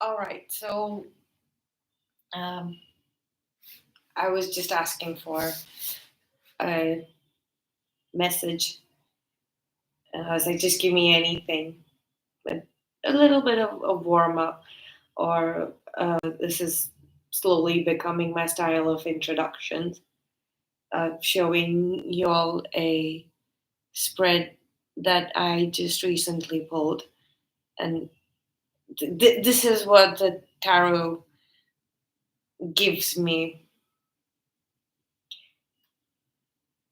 All right. So um, I was just asking for a message. I was like, just give me anything, but a little bit of warm up, or this is slowly becoming my style of introductions, showing you all a spread that I just recently pulled. And this is what the tarot gives me.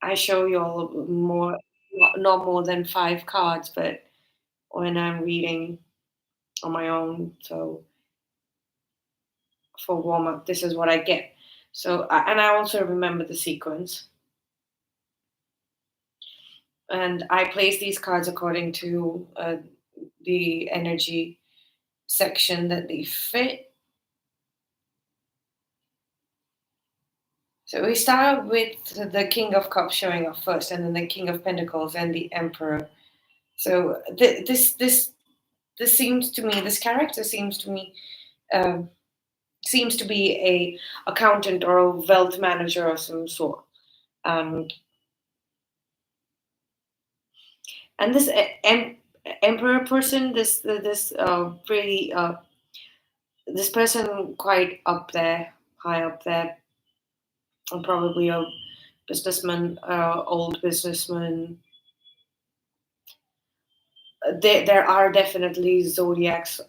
I show you all more, not more than five cards, but when I'm reading on my own. So for warm up, this is what I get. So, and I also remember the sequence. And I place these cards according to the energy section that they fit. So we start with the King of Cups showing up first, and then the King of Pentacles and the Emperor. So this seems to me, this character um, seems to be a accountant or a wealth manager of some sort, and this emperor person, this pretty this person quite up there, high up there, and probably a businessman, old businessman. There are definitely zodiacs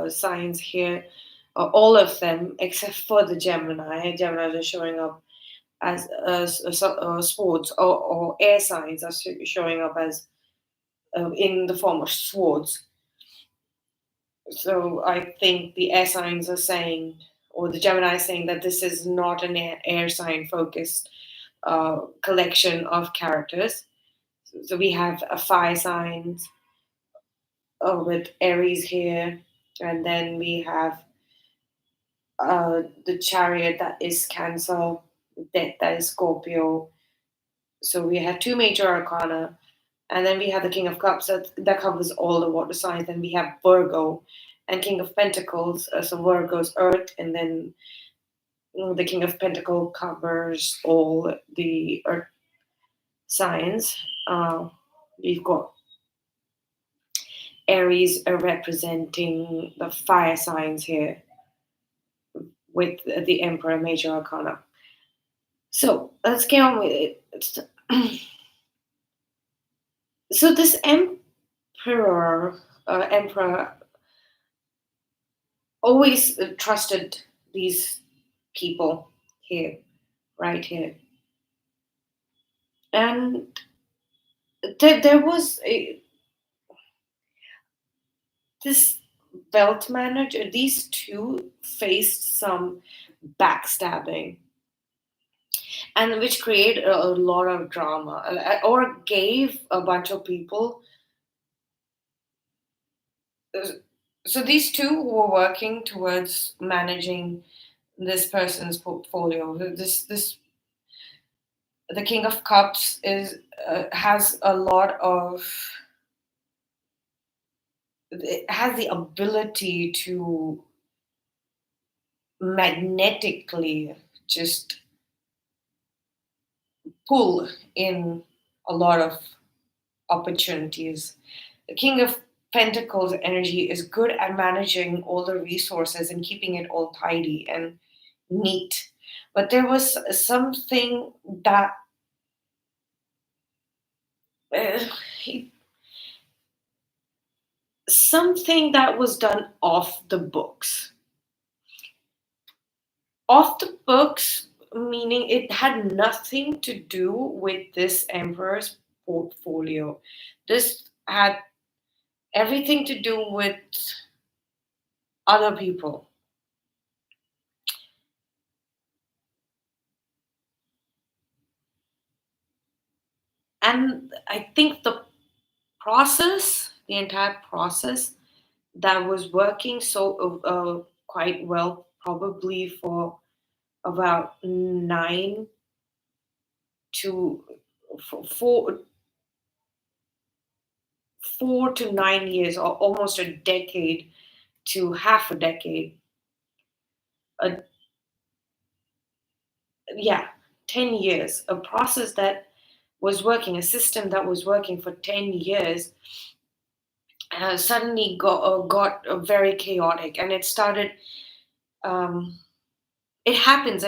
signs here, all of them except for the Gemini. Gemini are showing up as swords, or air signs are showing up as in the form of swords. So I think the air signs are saying, or the Gemini is saying, that this is not an air sign focused collection of characters. So we have a fire signs with Aries here, and then we have the chariot that is Cancer, death that is Scorpio. So we have two major arcana, and then we have the King of Cups that covers all the water signs. Then we have Virgo and King of Pentacles. So Virgo's Earth, and then the King of Pentacle covers all the Earth signs. We've got Aries representing the fire signs here with the Emperor Major Arcana. So let's get on with it. So this emperor always trusted these people here, right here, and there was this wealth manager. These two faced some backstabbing, and which created a lot of drama, or gave a bunch of people. So these two were working towards managing this person's portfolio. This the King of Cups is has a lot of, it has the ability to magnetically just pull in a lot of opportunities. The King of Pentacles energy is good at managing all the resources and keeping it all tidy and neat. But there was something that uh, he, something that was done off the books. Off the books, meaning it had nothing to do with this emperor's portfolio. This had everything to do with other people. And I think the entire process that was working so quite well, probably for about to 4 to 9 years, or almost a decade, to half a decade. A, yeah, 10 years. A process that was working, a system that was working for 10 years, suddenly got very chaotic, and it started. Um, it happens.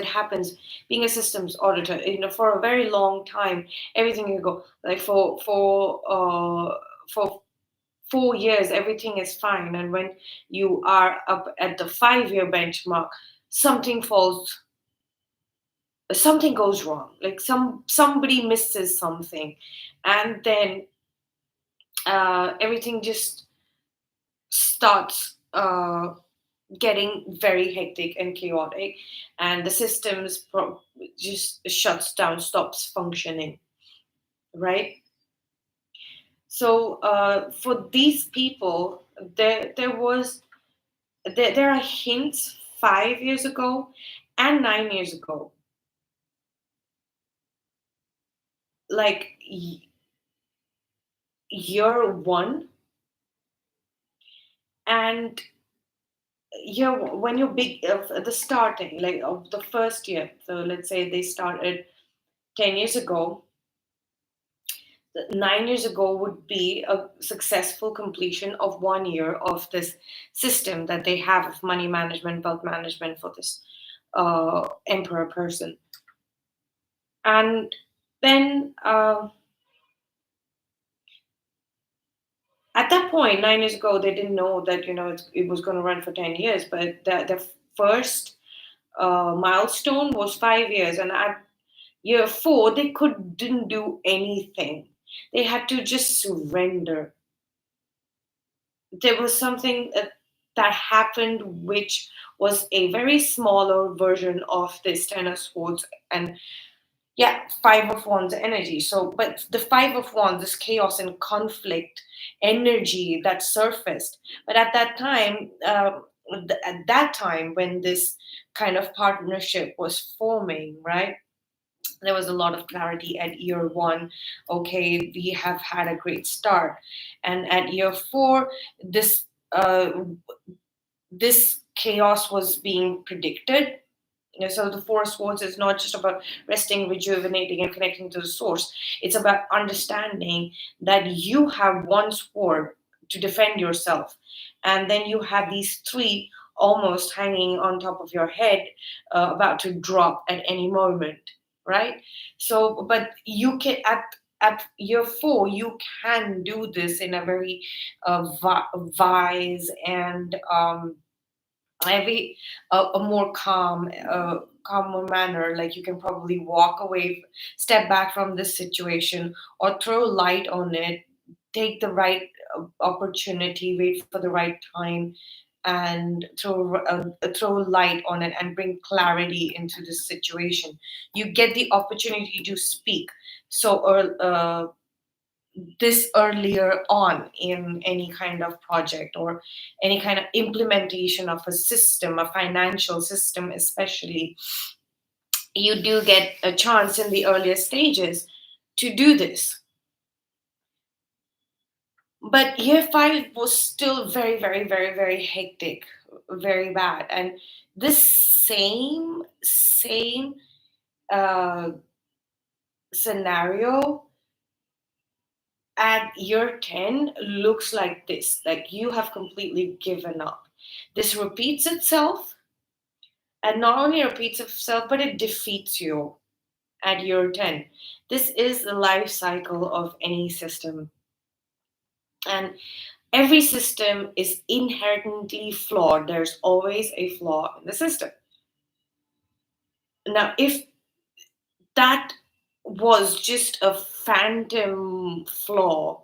Being a systems auditor, for a very long time, everything you go like for 4 years, everything is fine, and when you are up at the 5 year benchmark, something falls, something goes wrong, like somebody misses something, and then everything just starts getting very hectic and chaotic, and the systems just shuts down, stops functioning, right? So for these people, there are hints 5 years ago and 9 years ago, like year one and when you're big the starting, like of the first year. So let's say they started 10 years ago. 9 years ago would be a successful completion of 1 year of this system that they have of money management, wealth management for this emperor person. And then at that point, 9 years ago, they didn't know that it was going to run for 10 years. But the first milestone was 5 years, and at year four, they didn't do anything. They had to just surrender. There was something that happened, which was a very smaller version of this Ten of Swords, and yeah, Five of Wands energy. So, but the Five of Wands, this chaos and conflict energy that surfaced. But at that time, when this kind of partnership was forming, right? There was a lot of clarity at year one. Okay, we have had a great start, and at year four, this uh, this chaos was being predicted. So the Four of Swords is not just about resting, rejuvenating, and connecting to the source. It's about understanding that you have one sword to defend yourself, and then you have these three almost hanging on top of your head, about to drop at any moment, right? So, but you can at year four, you can do this in a very wise and maybe a more calmer manner. Like you can probably walk away, step back from this situation, or throw light on it, take the right opportunity, wait for the right time, and throw light on it and bring clarity into this situation. You get the opportunity to speak. So this earlier on in any kind of project or any kind of implementation of a system, a financial system especially, you do get a chance in the earlier stages to do this. But year five was still very, very, very, very hectic, very bad. And this same uh, scenario at year 10 looks like this, like you have completely given up. This repeats itself, and not only repeats itself, but it defeats you at year 10. This is the life cycle of any system, and every system is inherently flawed. There's always a flaw in the system. Now, if that was just a phantom flaw,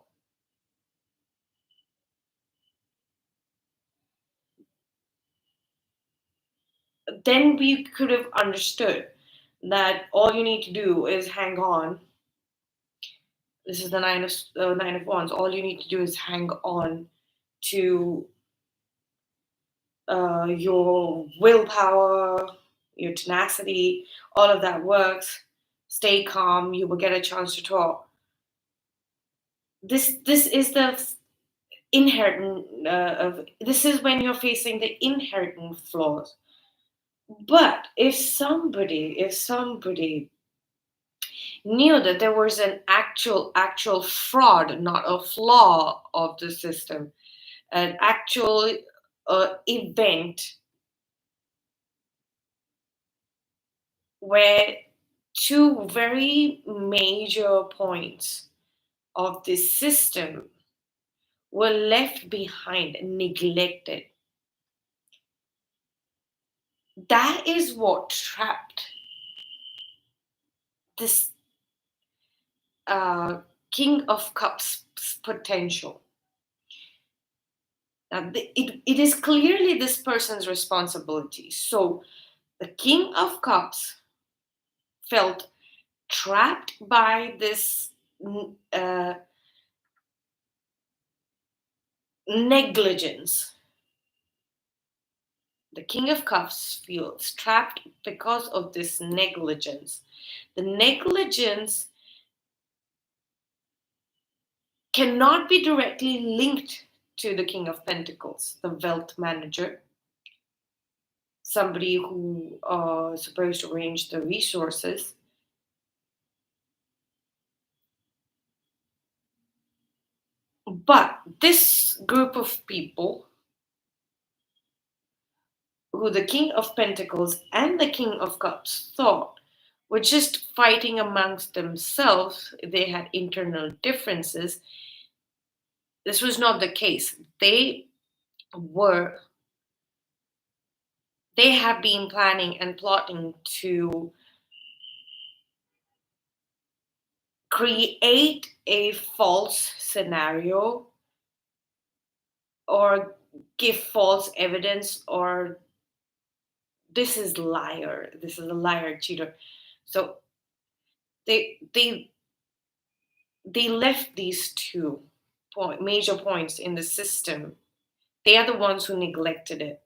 then we could have understood that all you need to do is hang on. This is the nine of wands. All you need to do is hang on to your willpower, your tenacity. All of that works. Stay calm. You will get a chance to talk. This is inherent of this is when you're facing the inherent flaws. But if somebody knew that there was an actual fraud, not a flaw of the system, an actual event where two very major points of this system were left behind, neglected. That is what trapped this uh, King of Cups potential. Now, it is clearly this person's responsibility. So the King of Cups felt trapped by this uh, negligence. The King of Cups feels trapped because of this negligence. The negligence cannot be directly linked to the King of Pentacles, the wealth manager, somebody who is supposed to arrange the resources. But this group of people, who the King of Pentacles and the King of Cups thought were just fighting amongst themselves, they had internal differences. This was not the case. Were they have been planning and plotting to create a false scenario or give false evidence, or this is a liar, cheater. So they left these two major points in the system. They are the ones who neglected it.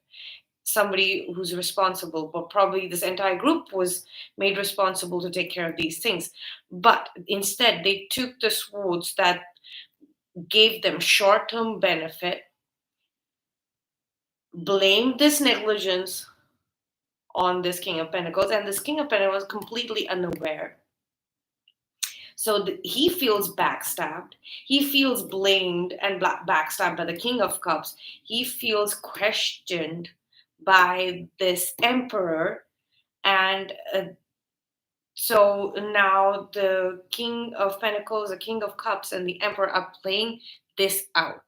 Somebody who's responsible, but probably this entire group was made responsible to take care of these things. But instead, they took the swords that gave them short term benefit, blamed this negligence on this King of Pentacles, and this King of Pentacles was completely unaware. So he feels backstabbed. He feels blamed and backstabbed by the King of Cups. He feels questioned by this Emperor. And so now the King of Pentacles, the King of Cups, and the Emperor are playing this out.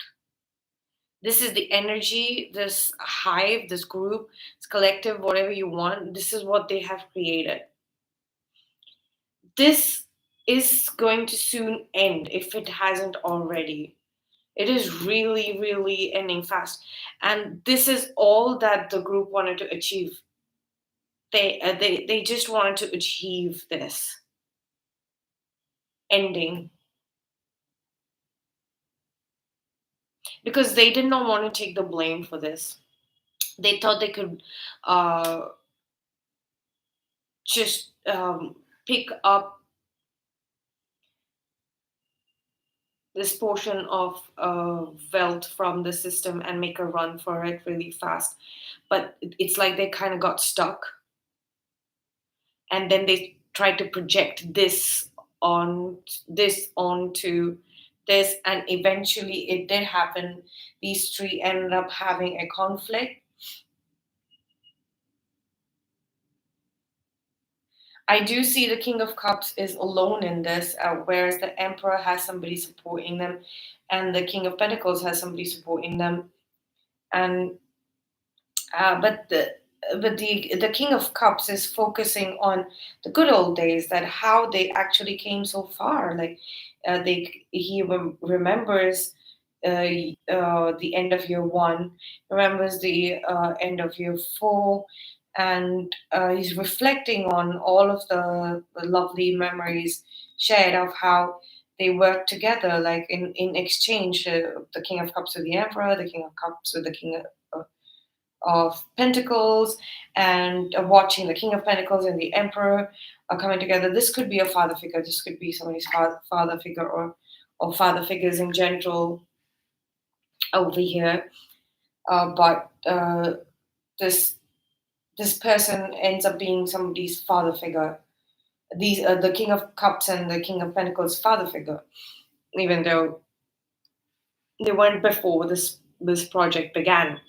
This is the energy, this hive, this group, this collective, whatever you want. This is what they have created. This is going to soon end if it hasn't already. It is really, really ending fast. And this is all that the group wanted to achieve. They just wanted to achieve this ending because they did not want to take the blame for this. They thought they could just pick up this portion of wealth from the system and make a run for it really fast. But it's like they kind of got stuck. And then they tried to project this onto this, and eventually it did happen. These three ended up having a conflict. I do see the King of Cups is alone in this, whereas the Emperor has somebody supporting them, and the King of Pentacles has somebody supporting them. And but the King of Cups is focusing on the good old days, that how they actually came so far. Like he remembers the end of year one, remembers the end of year four, and he's reflecting on all of the lovely memories shared of how they worked together, like in exchange, the King of Cups with the Emperor, the King of Cups with the King of Pentacles, and watching the King of Pentacles and the Emperor coming together. This could be a father figure. This could be somebody's father figure, or father figures in general. over here. But this this person ends up being somebody's father figure. These the King of Cups and the King of Pentacles father figure, even though they weren't before this project began.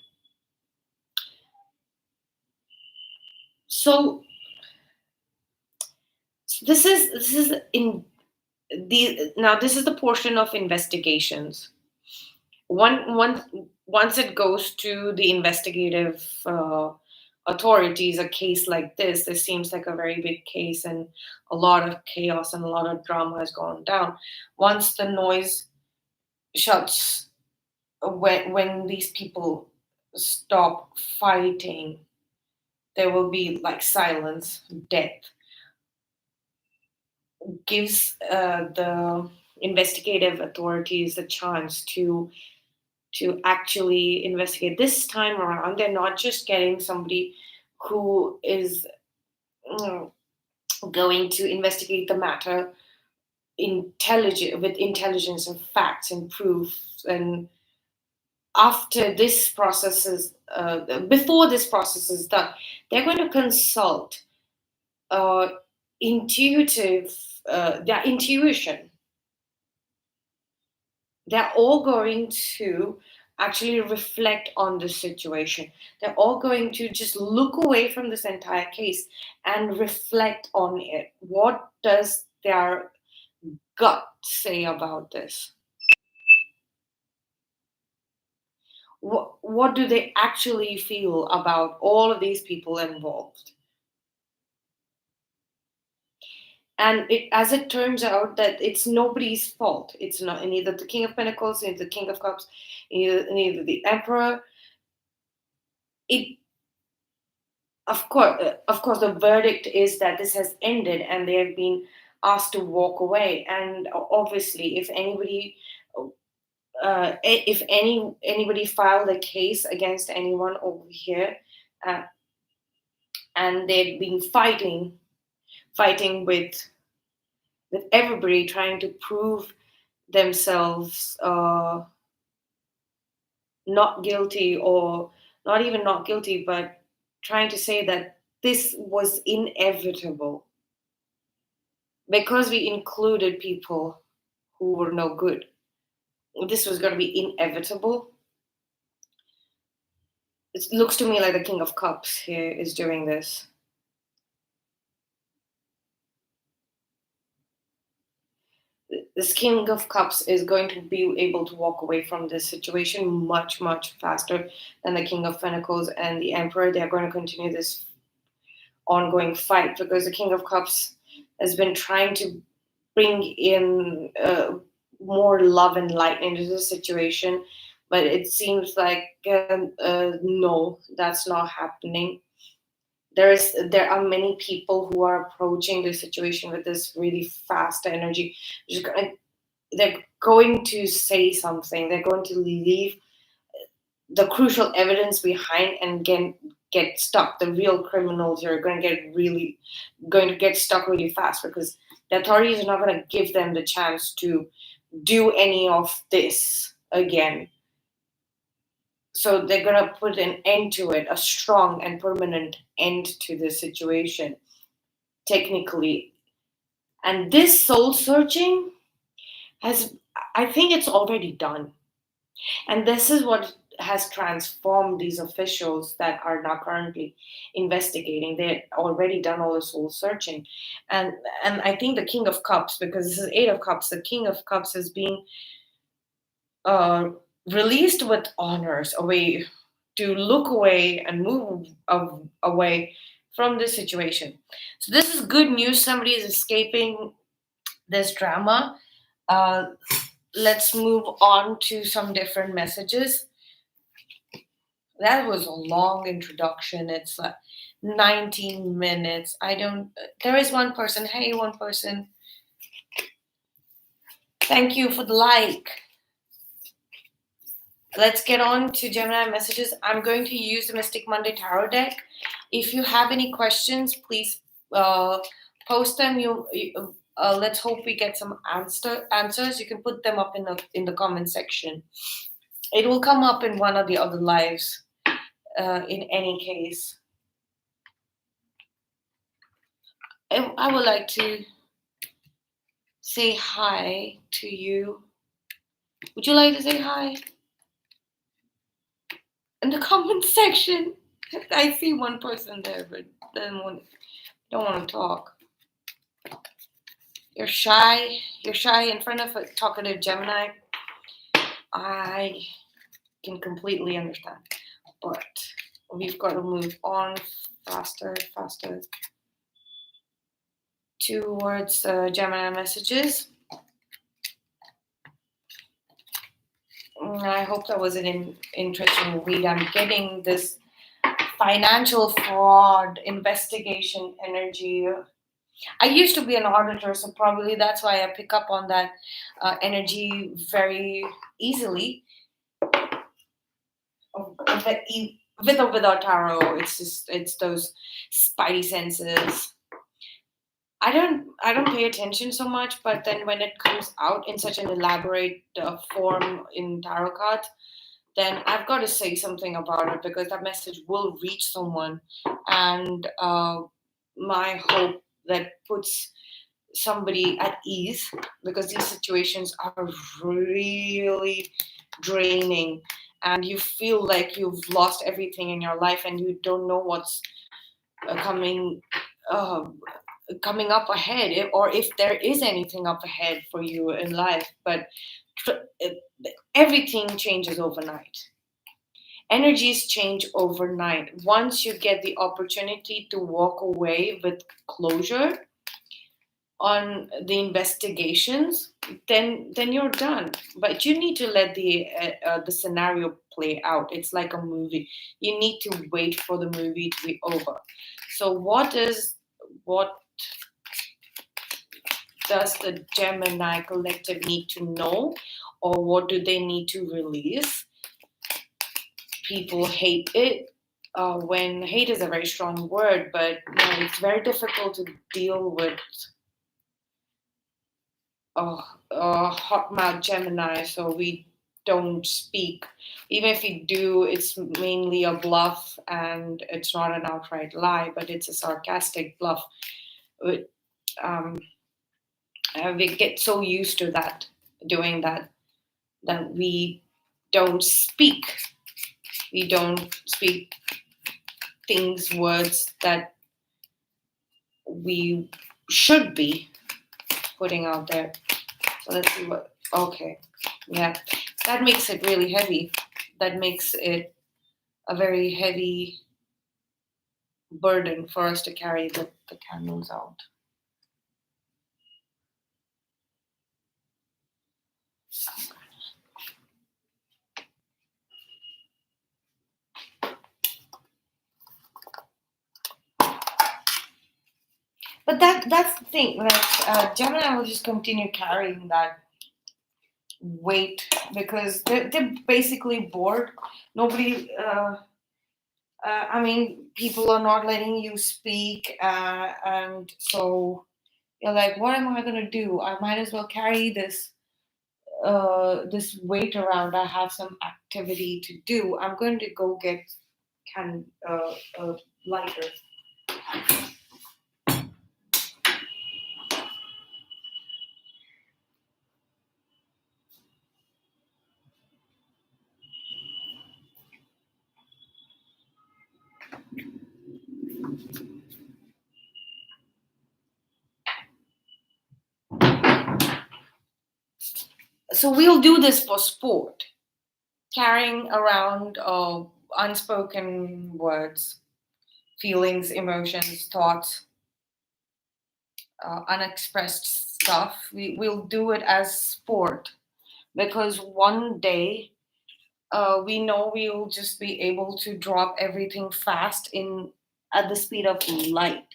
So this is in the now this is the portion of investigations. Once it goes to the investigative authorities, a case like this seems like a very big case, and a lot of chaos and a lot of drama has gone down. Once the noise shuts, when these people stop fighting, there will be like silence, death. Gives the investigative authorities a chance to actually investigate. This time around, they're not just getting somebody who is mm, going to investigate the matter with intelligence and facts and proofs. And after this process is before this process is done, they're going to consult uh, intuitive their intuition. They're all going to actually reflect on the situation. They're all going to just look away from this entire case and reflect on it. What does their gut say about this? What do they actually feel about all of these people involved? And as it turns out, that it's nobody's fault. It's not neither the King of Pentacles, neither the King of Cups, neither the Emperor. It of course, the verdict is that this has ended, and they have been asked to walk away. And obviously, if anybody filed a case against anyone over here, uh, and they've been fighting with everybody, trying to prove themselves not guilty, or not even not guilty, but trying to say that this was inevitable because we included people who were no good. This was going to be inevitable. It looks to me like the King of Cups here is doing this. This King of Cups is going to be able to walk away from this situation much, much faster than the King of Pentacles and the Emperor. They're going to continue this ongoing fight because the King of Cups has been trying to bring in more love and light into the situation, but it seems like no, that's not happening. There are many people who are approaching the situation with this really fast energy. They're going to say something. They're going to leave the crucial evidence behind and get stuck. The real criminals are going to get stuck really fast because the authorities are not going to give them the chance to do any of this again. So they're going to put an end to it, a strong and permanent end to the situation, technically. And this soul searching I think it's already done. And this is what has transformed these officials that are now currently investigating. They've already done all the soul searching. And I think the King of Cups, because this is Eight of Cups, the King of Cups is being uh, released with honors away, to look away and move away from this situation. So this is good news. Somebody is escaping this drama. Uh, let's move on to some different messages. That was a long introduction. It's like 19 minutes. There is one person. Hey, one person. Thank you for the like. Let's get on to Gemini messages. I'm going to use the Mystic Monday Tarot deck. If you have any questions, please post them. Let's hope we get some answers. You can put them up in the comment section. It will come up in one or the other lives. In any case, I would like to say hi to you. Would you like to say hi in the comment section? I see one person there, but don't want to talk. You're shy. You're shy in front of a talkative Gemini. I can completely understand, but we've got to move on faster towards Gemini messages. I hope that was an interesting read. I'm getting this financial fraud investigation energy. I used to be an auditor, so probably that's why I pick up on that energy very easily. With or without tarot, it's those spidey senses. I don't pay attention so much, but then when it comes out in such an elaborate form in tarot cards, then I've got to say something about it because that message will reach someone, and my hope that puts somebody at ease, because these situations are really draining and you feel like you've lost everything in your life and you don't know what's coming uh, coming up ahead, or if there is anything up ahead for you in life. But everything changes overnight. Energies change overnight. Once you get the opportunity to walk away with closure on the investigations, then you're done. But you need to let the scenario play out. It's like a movie. You need to wait for the movie to be over. So what does the Gemini collective need to know, or what do they need to release? People hate it. When hate is a very strong word, but it's very difficult to deal with hot mouth Gemini, so we don't speak. Even if we do, it's mainly a bluff and it's not an outright lie, but it's a sarcastic bluff. We get so used to doing that we don't speak. We don't speak words that we should be putting out there. So let's see what. Okay, yeah, that makes it really heavy. That makes it a very heavy burden for us to carry the candles out. But that's the thing. Like Gemini will just continue carrying that weight because they're basically bored. Nobody. I mean, people are not letting you speak, and so you're like, what am I gonna do? I might as well carry this weight around. I have some activity to do. I'm going to go get a lighter. So we'll do this for sport, carrying around unspoken words, feelings, emotions, thoughts, unexpressed stuff. We'll do it as sport because one day we know we'll just be able to drop everything fast in at the speed of light.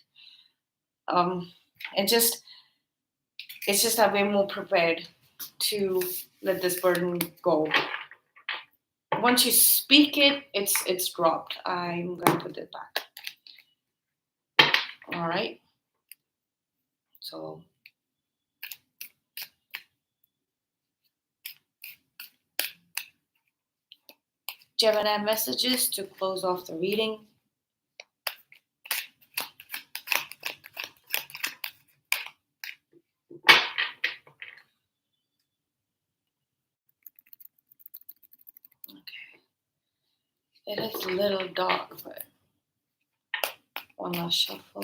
Um, it just it's just that we're more prepared to let this burden go. Once you speak it, it's dropped. I'm going to put it back. All right. So Gemini Messages to close off the reading. Okay. It is a little dark, but one last shuffle.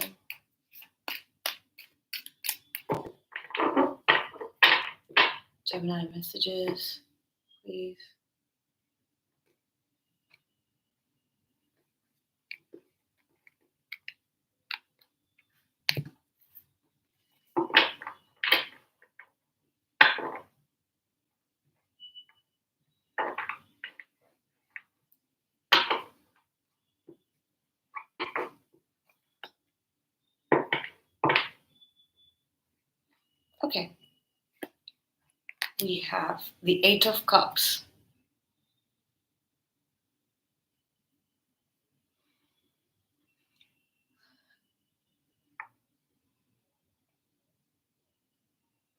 Gemini Messages, please. Okay. We have the Eight of Cups.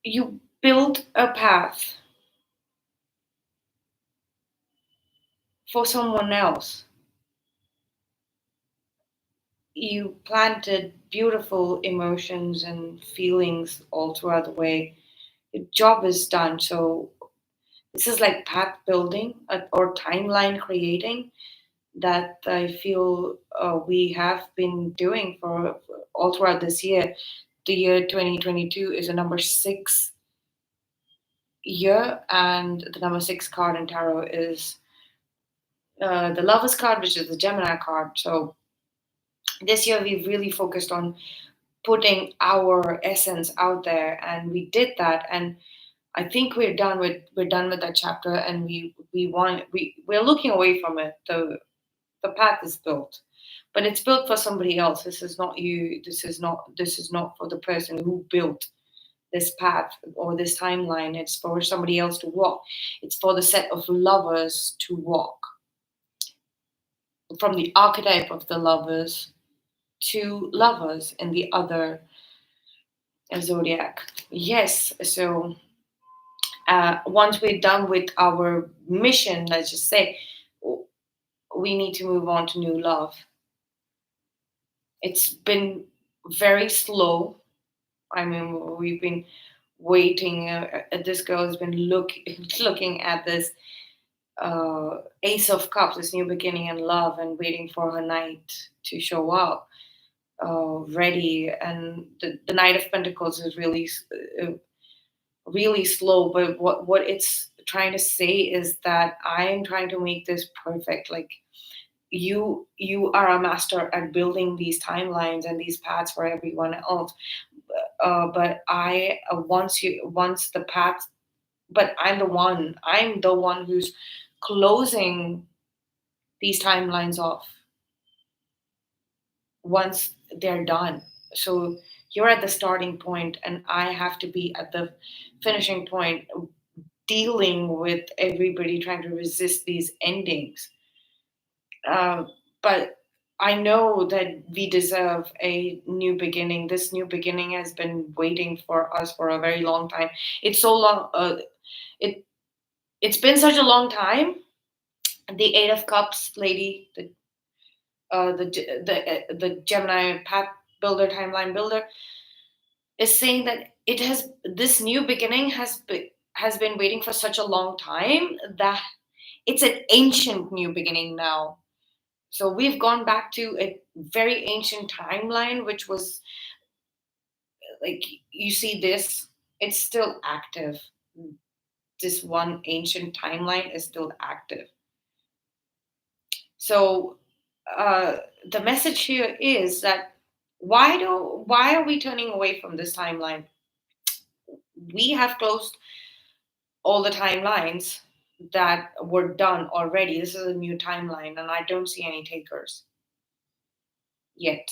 You build a path for someone else. You planted beautiful emotions and feelings all throughout the way. Your job is done. So this is like path building or timeline creating that I feel we have been doing for all throughout this year. The year 2022 is a number 6 year, and the number 6 card in tarot is the Lovers card, which is the Gemini card. So this year we've really focused on putting our essence out there, and we did that. And I think we're done with that chapter, and we're looking away from it. The path is built, but it's built for somebody else. This is not you. This is not for the person who built this path or this timeline. It's for somebody else to walk. It's for the set of lovers to walk from the archetype of the lovers to lovers in the other zodiac. Yes. So once we're done with our mission, let's just say, we need to move on to new love. It's been very slow. I mean, we've been waiting. This girl has been looking at this Ace of Cups, this new beginning in love, and waiting for her knight to show up, ready. And the Knight of Pentacles is really slow. But what it's trying to say is that I'm trying to make this perfect. Like you are a master at building these timelines and these paths for everyone else. But I once the path, but I'm the one who's closing these timelines off once they're done. So you're at the starting point, and I have to be at the finishing point, dealing with everybody trying to resist these endings. Uh, but I know that we deserve a new beginning. This new beginning has been waiting for us for a very long time. It's so long. It it's been such a long time. The Eight of Cups lady, the Gemini path builder, timeline builder, is saying that this new beginning has been waiting for such a long time that it's an ancient new beginning now. So we've gone back to a very ancient timeline, which was like, you see this, it's still active. This one ancient timeline is still active. So uh, the message here is that why are we turning away from this timeline? We have closed all the timelines that were done already. This is a new timeline, and I don't see any takers yet.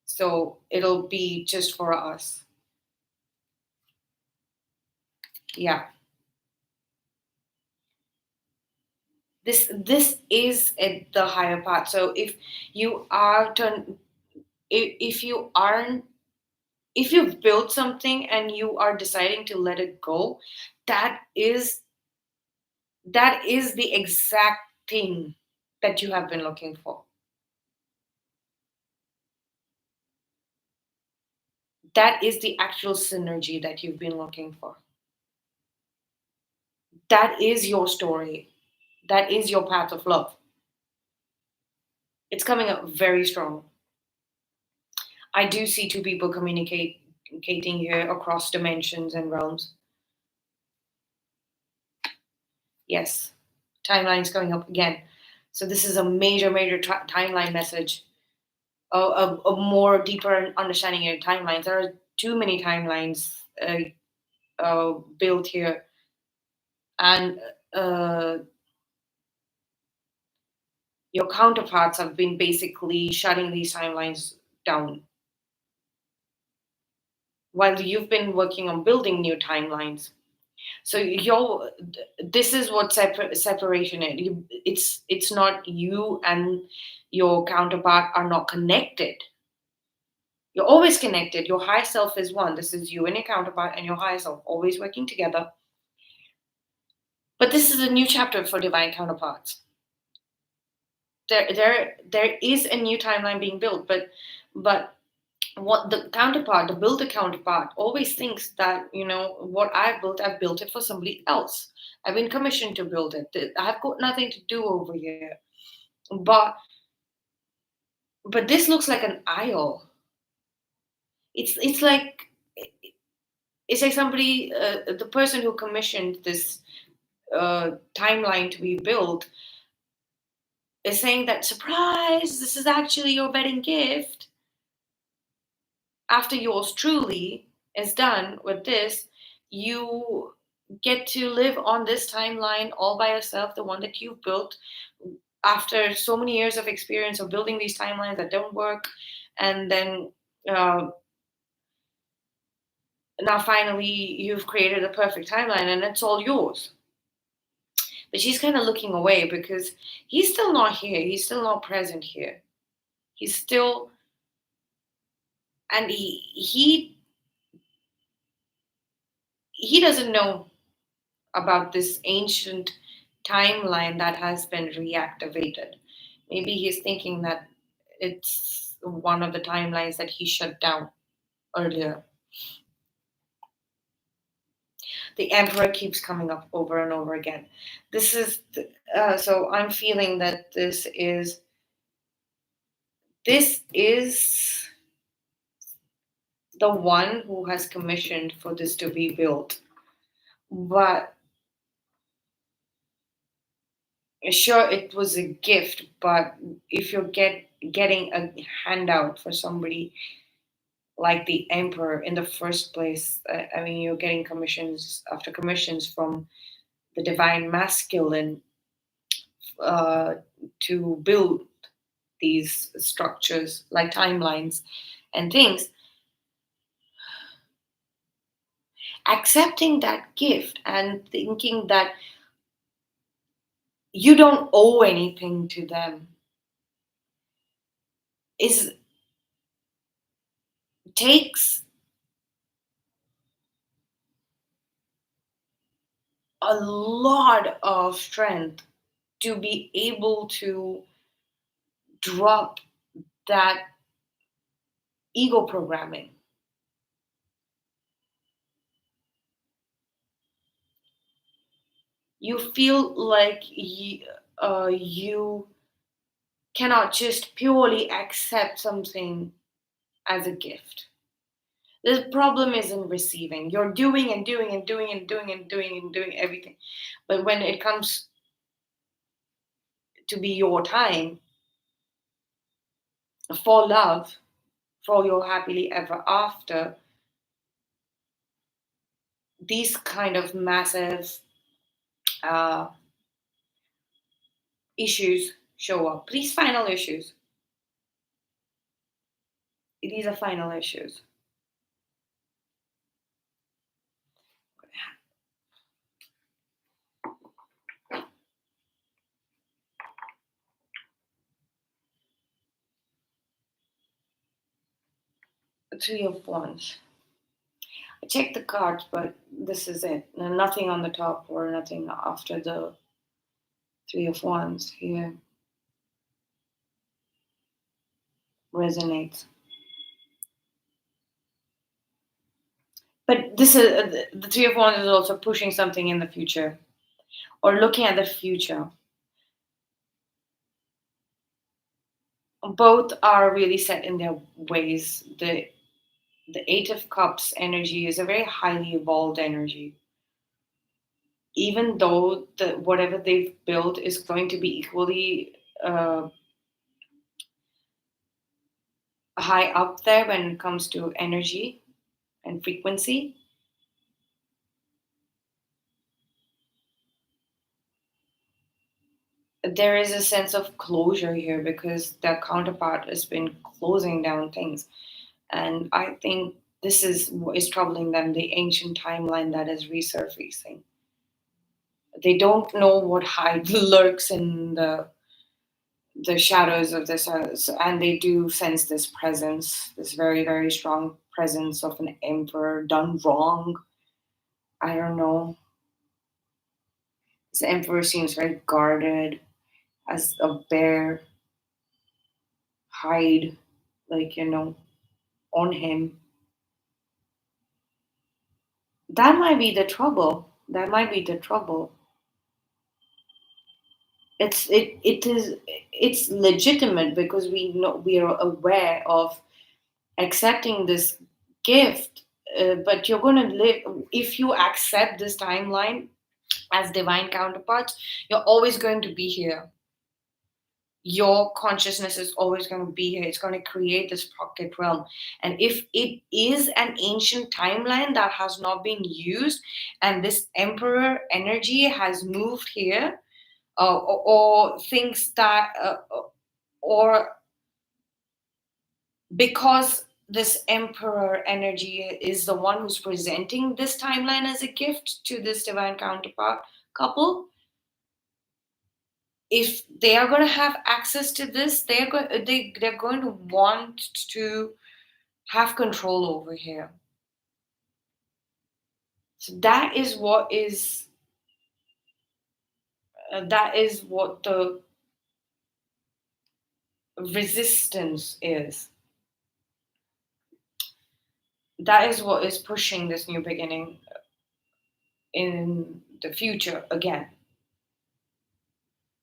So it'll be just for us. Yeah. This is the higher part. So if you aren't if you've built something and you are deciding to let it go, that is the exact thing that you have been looking for. That is the actual synergy that you've been looking for. That is your story. That is your path of love. It's coming up very strong. I do see two people communicating here across dimensions and realms. Yes, timeline's coming up again. So this is a major, major timeline message. A more deeper understanding of timelines. There are too many timelines built here, and uh, your counterparts have been basically shutting these timelines down while you've been working on building new timelines. So this is what separation is. It's not you and your counterpart are not connected. You're always connected. Your higher self is one. This is you and your counterpart and your higher self always working together. But this is a new chapter for divine counterparts. There is a new timeline being built, but what the builder counterpart always thinks that, what I've built it for somebody else. I've been commissioned to build it. I've got nothing to do over here. But this looks like an aisle. It's like somebody, the person who commissioned this timeline to be built is saying that, surprise, this is actually your wedding gift. After yours truly is done with this, you get to live on this timeline all by yourself, the one that you've built after so many years of experience of building these timelines that don't work. And then now finally you've created a perfect timeline and it's all yours. But she's kind of looking away because he's still not here. He's still not present here. He's still, and he doesn't know about this ancient timeline that has been reactivated. Maybe he's thinking that it's one of the timelines that he shut down earlier. The Emperor keeps coming up over and over again. This is so I'm feeling that this is the one who has commissioned for this to be built. But sure, it was a gift, but if you're getting a handout for somebody like the Emperor in the first place, I mean, you're getting commissions after commissions from the divine masculine to build these structures like timelines and things. Accepting that gift and thinking that you don't owe anything to them takes a lot of strength to be able to drop that ego programming. You feel like you cannot just purely accept something as a gift. The problem is in receiving. You're doing and doing and doing and doing and doing and doing everything. But when it comes to be your time for love, for your happily ever after, these kind of massive uh, issues show up. These final issues. These are final issues. Three of Wands. I checked the cards, but this is it. Nothing on the top or nothing after the Three of Wands here resonates. But this is the Three of Wands is also pushing something in the future or looking at the future. Both are really set in their ways. The Eight of Cups energy is a very highly evolved energy. Even though whatever they've built is going to be equally high up there when it comes to energy and frequency, there is a sense of closure here because their counterpart has been closing down things. And I think this is what is troubling them, the ancient timeline that is resurfacing. They don't know what lurks in the shadows of this, and they do sense this presence, this very, very strong presence of an emperor done wrong. I don't know. This emperor seems very guarded, as a bear hide, on him. That might be the trouble. That might be the trouble. It's legitimate because we are aware of accepting this gift, but you're going to live if you accept this timeline as divine counterparts. You're always going to be here. Your consciousness is always going to be here. It's going to create this pocket realm. And if it is an ancient timeline that has not been used and this emperor energy has moved here, or things that or because this emperor energy is the one who's presenting this timeline as a gift to this divine counterpart couple, if they are going to have access to this, they're going to want to have control over here. So that is what the resistance is. That is what is pushing this new beginning in the future again.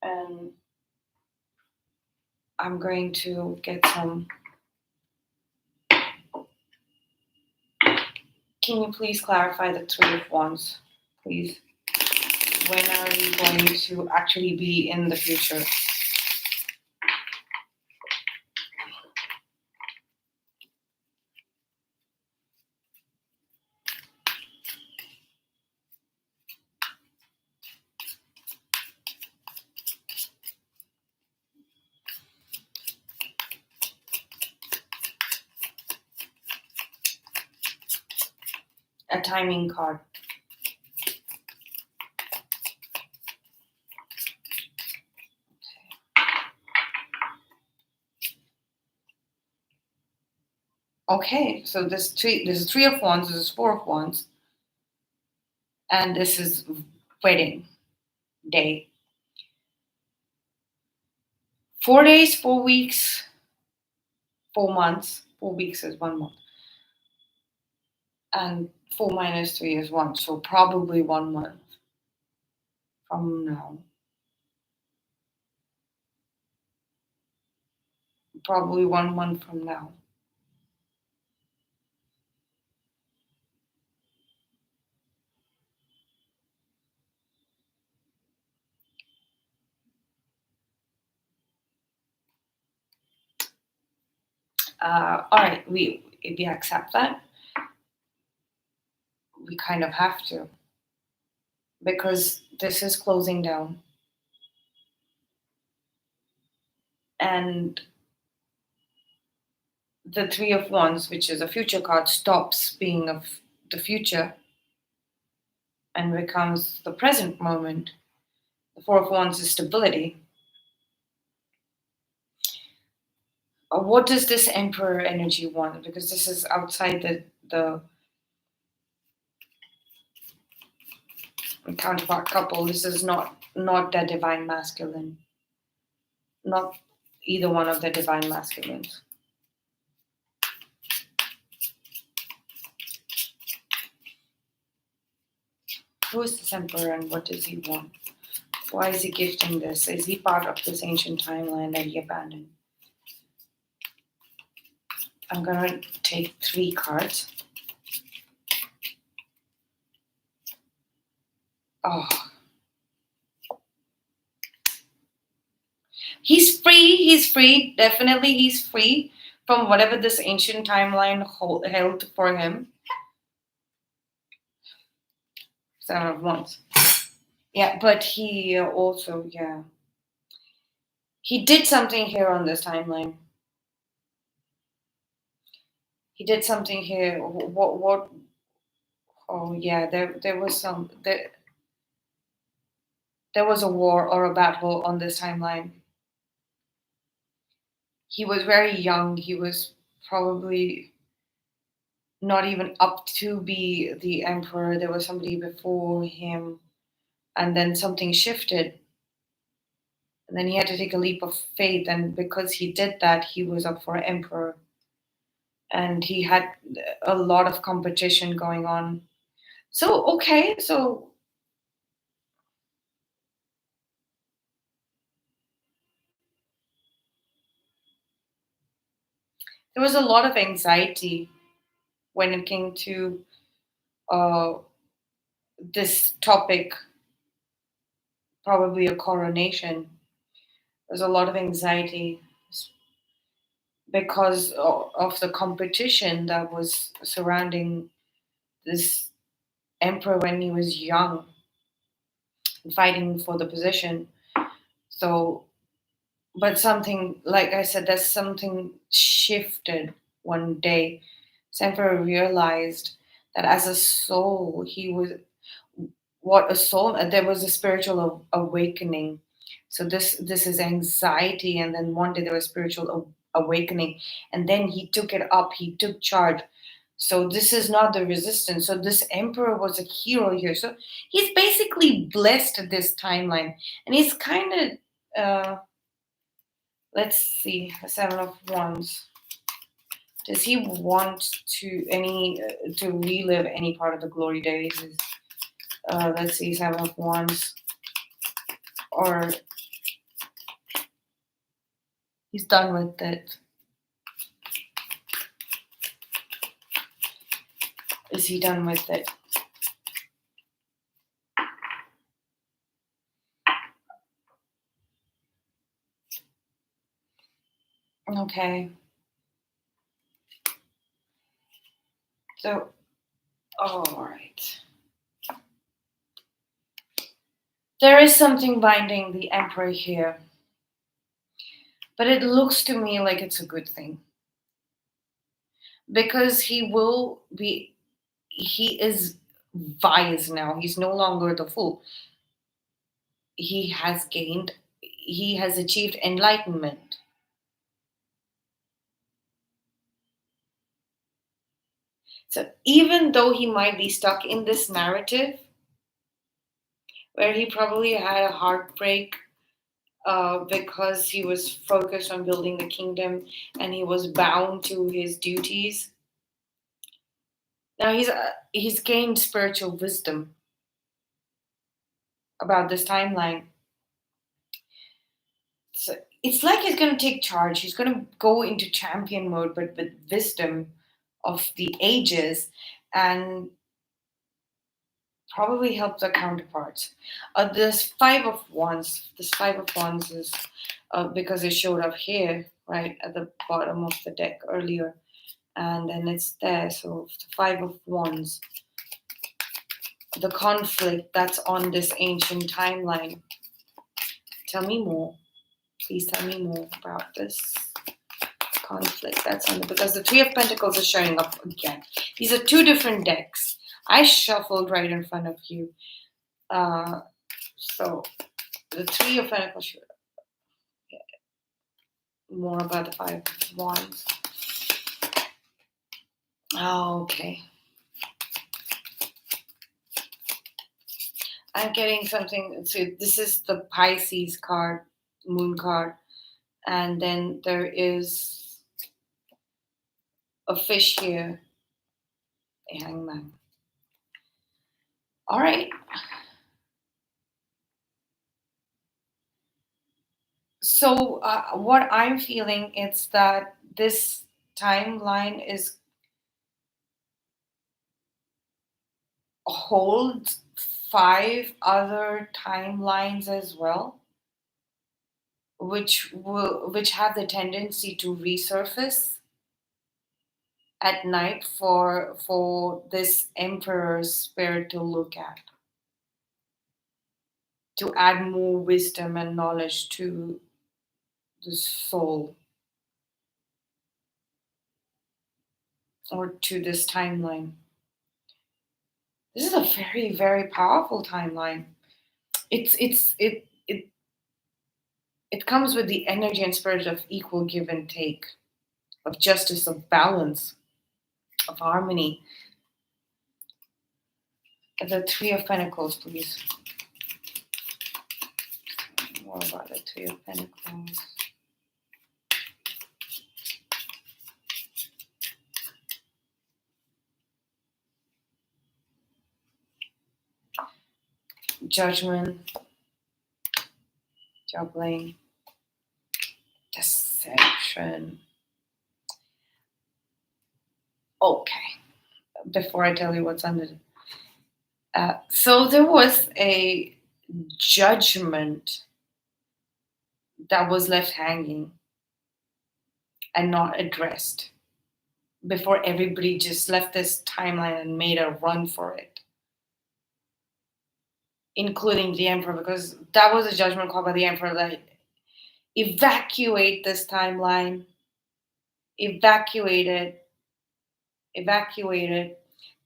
And I'm going to get some. Can you please clarify the Three of Wands, please? When are we going to actually be in the future? A timing card. Okay, so this is Three of Wands, this is Four of Wands, and this is wedding day. 4 days, 4 weeks, 4 months. 4 weeks is 1 month. And 4 minus 3 is 1, so probably 1 month from now. Probably 1 month from now. All right, we accept that. We kind of have to, because this is closing down. And the Three of Wands, which is a future card, stops being of the future and becomes the present moment. The Four of Wands is stability. What does this Emperor energy want? Because this is outside the counterpart couple. This is not not the divine masculine, not either one of the divine masculines. Who is this emperor and what does he want? Why is he gifting this? Is he part of this ancient timeline that he abandoned? I'm gonna take 3 cards. Oh. He's free, definitely he's free from whatever this ancient timeline held for him. 7 of Wands. Yeah, but he also, he did something here on this timeline. He did something here. What? Oh yeah, there was there was a war or a battle on this timeline. He was very young. He was probably not even up to be the emperor. There was somebody before him, and then something shifted. And then he had to take a leap of faith, and because he did that, he was up for emperor. And he had a lot of competition going on. So, okay, so there was a lot of anxiety when it came to uh, this topic, probably a coronation. There's a lot of anxiety because of the competition that was surrounding this emperor when he was young, fighting for the position. So, but something, like I said, there's something shifted one day. This emperor realized that as a soul, he was what a soul. There was a spiritual awakening. So this is anxiety, and then one day there was spiritual awakening, and then he took it up. He took charge. So this is not the resistance. So this emperor was a hero here. So he's basically blessed this timeline, and he's kind of let's see, the 7 of Wands. Does he want to relive any part of the glory days? Let's see, 7 of Wands, or he's done with it. Is he done with it? Okay. So, all right. There is something binding the emperor here, but it looks to me like it's a good thing, because he is wise now. He's no longer the fool. He has achieved enlightenment. So even though he might be stuck in this narrative where he probably had a heartbreak because he was focused on building the kingdom and he was bound to his duties, now he's gained spiritual wisdom about this timeline. So it's like he's going to take charge. He's going to go into champion mode, but with wisdom of the ages, and probably help the counterparts. This 5 of Wands. This 5 of Wands is because it showed up here, right at the bottom of the deck earlier, and then it's there. So the 5 of Wands, the conflict that's on this ancient timeline. Tell me more. Please tell me more about this conflict that's on because the 3 of Pentacles is showing up again. These are 2 different decks. I shuffled right in front of you. So the 3 of Pentacles, more about the 5 of Wands. Oh, okay. I'm getting something. So this is the Pisces card, moon card, and then there is a fish here, a hangman. All right. So what I'm feeling is that this timeline is holds five other timelines as well, which have the tendency to resurface at night for this emperor's spirit to look at, to add more wisdom and knowledge to the soul or to this timeline. This is a very, very powerful timeline. It comes with the energy and spirit of equal give and take, of justice, of balance, of harmony. The Three of Pentacles, please. More about the Three of Pentacles. Judgment, juggling, deception. Okay, before I tell you what's under it. So there was a judgment that was left hanging and not addressed before everybody just left this timeline and made a run for it, including the emperor, because that was a judgment called by the emperor that evacuate this timeline, evacuate it, evacuate it.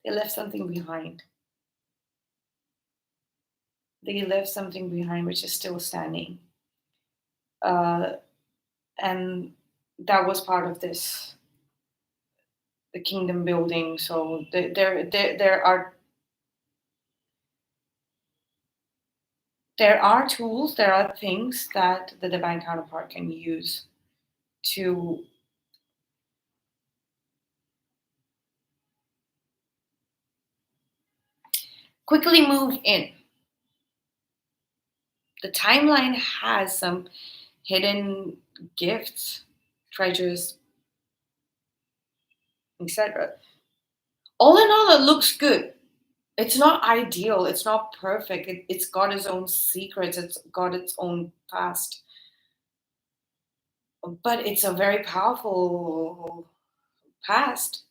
They left something behind. They left something behind which is still standing. Uh, and that was part of this, the kingdom building. So there are tools, there are things that the divine counterpart can use to quickly move in. The timeline has some hidden gifts, treasures, etc. All in all, it looks good. It's not ideal, it's not perfect. It's got its own secrets, it's got its own past. But it's a very powerful past.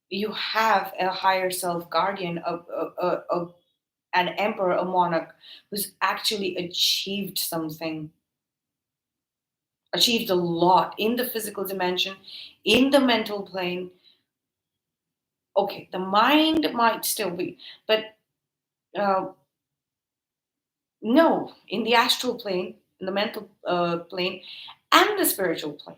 You have a higher self guardian, an emperor, a monarch who's actually achieved something, achieved a lot in the physical dimension, in the mental plane. Okay, the mind might still be, but uh, no, in the astral plane, in the mental plane, and the spiritual plane.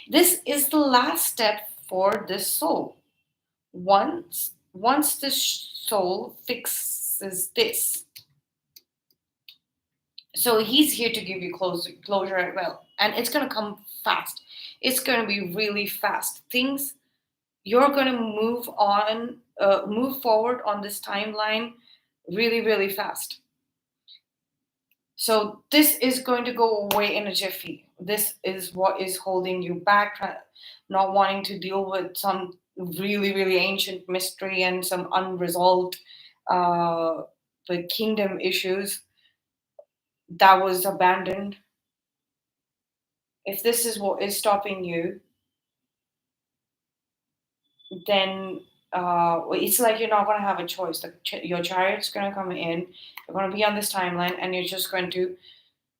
This is the last step for this soul. Once this soul fixes this, so he's here to give you closure as well, and it's going to come fast. It's going to be really fast. Things you're going to move on, move forward on this timeline really, really fast. So this is going to go away in a jiffy. This is what is holding you back, not wanting to deal with some really, really ancient mystery and some unresolved the kingdom issues that was abandoned. If this is what is stopping you, then it's like you're not going to have a choice. Your chariot's going to come in, you're going to be on this timeline, and you're just going to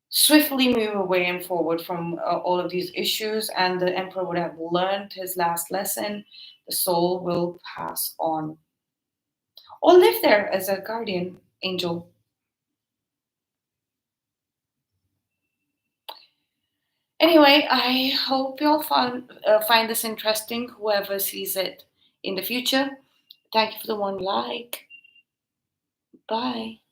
swiftly move away and forward from all of these issues, and the emperor would have learned his last lesson. The soul will pass on or live there as a guardian angel. Anyway, I hope you'll find this interesting, whoever sees it in the future. Thank you for the one like. Bye.